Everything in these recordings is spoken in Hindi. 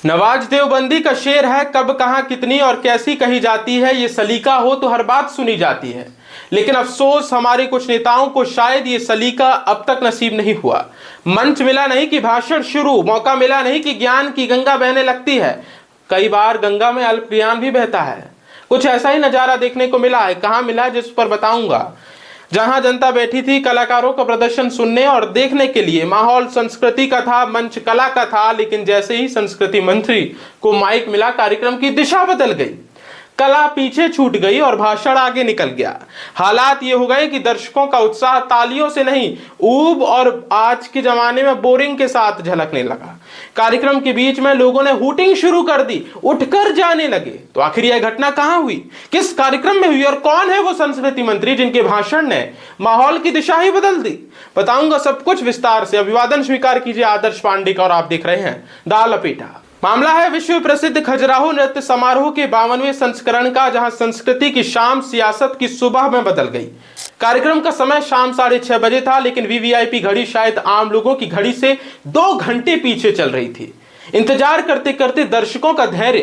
नवाज देवबंदी का शेर है, कब कहां कितनी और कैसी कही जाती है। ये सलीका हो तो हर बात सुनी जाती है, लेकिन अफसोस हमारे कुछ नेताओं को शायद ये सलीका अब तक नसीब नहीं हुआ। मंच मिला नहीं कि भाषण शुरू, मौका मिला नहीं कि ज्ञान की गंगा बहने लगती है। कई बार गंगा में अल्प ज्ञान भी बहता है। कुछ ऐसा ही नजारा देखने को मिला है। कहां मिला जिस पर बताऊंगा। जहां जनता बैठी थी कलाकारों का प्रदर्शन सुनने और देखने के लिए। माहौल संस्कृति का था, मंच कला का था, लेकिन जैसे ही संस्कृति मंत्री को माइक मिला कार्यक्रम की दिशा बदल गई। कला पीछे छूट गई और भाषण आगे निकल गया। हालात ये हो गए कि दर्शकों का उत्साह तालियों से नहीं, ऊब और आज के जमाने में बोरिंग के साथ झलकने लगा। कार्यक्रम के बीच में लोगों ने हूटिंग शुरू कर दी, उठकर जाने लगे। तो आखिर यह घटना कहां हुई, किस कार्यक्रम में हुई और कौन है वो संस्कृति मंत्री जिनके भाषण ने माहौल की दिशा ही बदल दी? बताऊंगा सब कुछ विस्तार से। अभिवादन स्वीकार कीजिए आदर्श पांडे का और आप देख रहे हैं दाल लपेटा। मामला है विश्व प्रसिद्ध खजुराहो नृत्य समारोह के 52वें संस्करण का, जहां संस्कृति की शाम सियासत की सुबह में बदल गई। कार्यक्रम का समय शाम 6:30 बजे था, लेकिन वीवीआईपी घड़ी शायद आम लोगों की घड़ी से 2 घंटे पीछे चल रही थी। इंतजार करते करते दर्शकों का धैर्य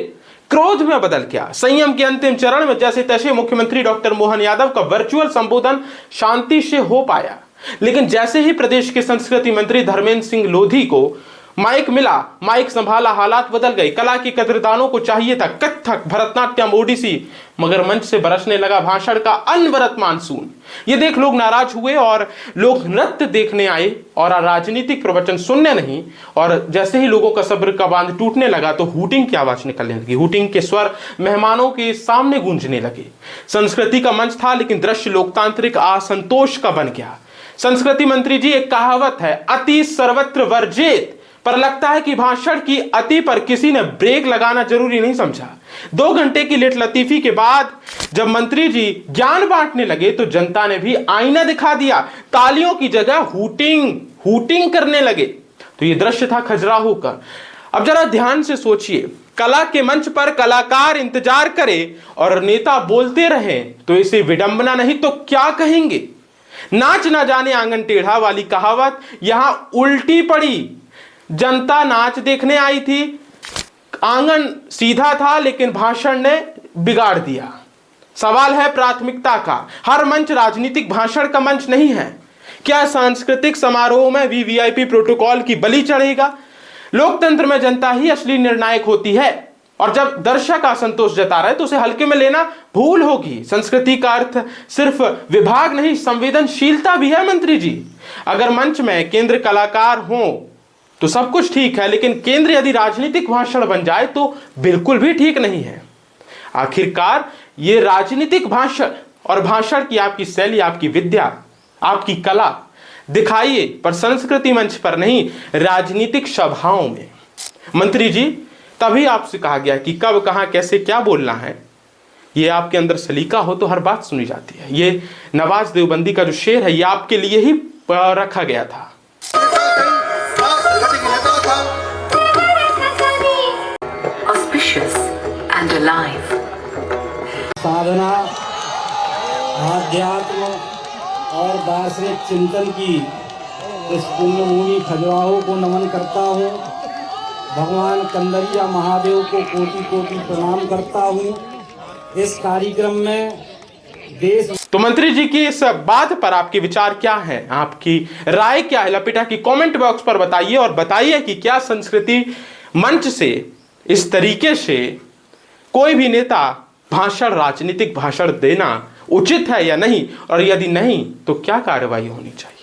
क्रोध में बदल गया। संयम के अंतिम चरण में जैसे तैसे मुख्यमंत्री डॉक्टर मोहन यादव का वर्चुअल संबोधन शांति से हो पाया, लेकिन जैसे ही प्रदेश के संस्कृति मंत्री धर्मेंद्र सिंह लोधी को माइक मिला, माइक संभाला, हालात बदल गए। कला की कदरदानों को चाहिए था कथक, भरतनाट्यम, ओडिसी, मगर मंच से बरसने लगा भाषण का अनवरत मानसून। ये देख लोग नाराज हुए और लोग नृत्य देखने आए और राजनीतिक प्रवचन सुनने नहीं। और जैसे ही लोगों का सब्र का बांध टूटने लगा तो हूटिंग की आवाज निकलने लगी। हूटिंग के स्वर मेहमानों के सामने गूंजने लगे। संस्कृति का मंच था, लेकिन दृश्य लोकतांत्रिक असंतोष का बन गया। संस्कृति मंत्री जी, एक कहावत है, अति सर्वत्र वर्जित, पर लगता है कि भाषण की अति पर किसी ने ब्रेक लगाना जरूरी नहीं समझा। 2 घंटे की लेट लतीफी के बाद जब मंत्री जी ज्ञान बांटने लगे तो जनता ने भी आईना दिखा दिया। तालियों की जगह हूटिंग करने लगे। तो ये दृश्य था खजुराहो का। अब जरा ध्यान से सोचिए, कला के मंच पर कलाकार इंतजार करे और नेता बोलते रहे तो इसे विडंबना नहीं तो क्या कहेंगे। नाच ना जाने आंगन टेढ़ा वाली कहावत यहां उल्टी पड़ी। जनता नाच देखने आई थी, आंगन सीधा था, लेकिन भाषण ने बिगाड़ दिया। सवाल है प्राथमिकता का। हर मंच राजनीतिक भाषण का मंच नहीं है। क्या सांस्कृतिक समारोह में वीवीआईपी प्रोटोकॉल की बलि चढ़ेगा? लोकतंत्र में जनता ही असली निर्णायक होती है, और जब दर्शक असंतोष जता रहे तो उसे हल्के में लेना भूल होगी। संस्कृति का अर्थ सिर्फ विभाग नहीं, संवेदनशीलता भी है मंत्री जी। अगर मंच में केंद्र कलाकार हों तो सब कुछ ठीक है, लेकिन केंद्र यदि राजनीतिक भाषण बन जाए तो बिल्कुल भी ठीक नहीं है। आखिरकार ये राजनीतिक भाषण और भाषण की आपकी शैली, आपकी विद्या, आपकी कला दिखाइए, पर संस्कृति मंच पर नहीं, राजनीतिक सभाओं में। मंत्री जी, तभी आपसे कहा गया कि कब कहां कैसे क्या बोलना है। ये आपके अंदर सलीका हो तो हर बात सुनी जाती है। ये नवाज देवबंदी का जो शेर है ये आपके लिए ही रखा गया था। And alive. साधना, आध्यात्म और दार्शनिक चिंतन की इस पुण्यभूमि खजुराहो को नमन करता हूँ। भगवान कंदरिया महादेव को कोटि कोटि प्रणाम करता हूँ। इस कार्यक्रम में देश। तो मंत्री जी की इस बात पर आपके विचार क्या हैं, आपकी राय क्या है? लपेटा की कमेंट बॉक्स पर बताइए और बताइए कि क्या संस्कृति मंच से इस तरीके से कोई भी नेता भाषण, राजनीतिक भाषण देना उचित है या नहीं, और यदि नहीं तो क्या कार्रवाई होनी चाहिए।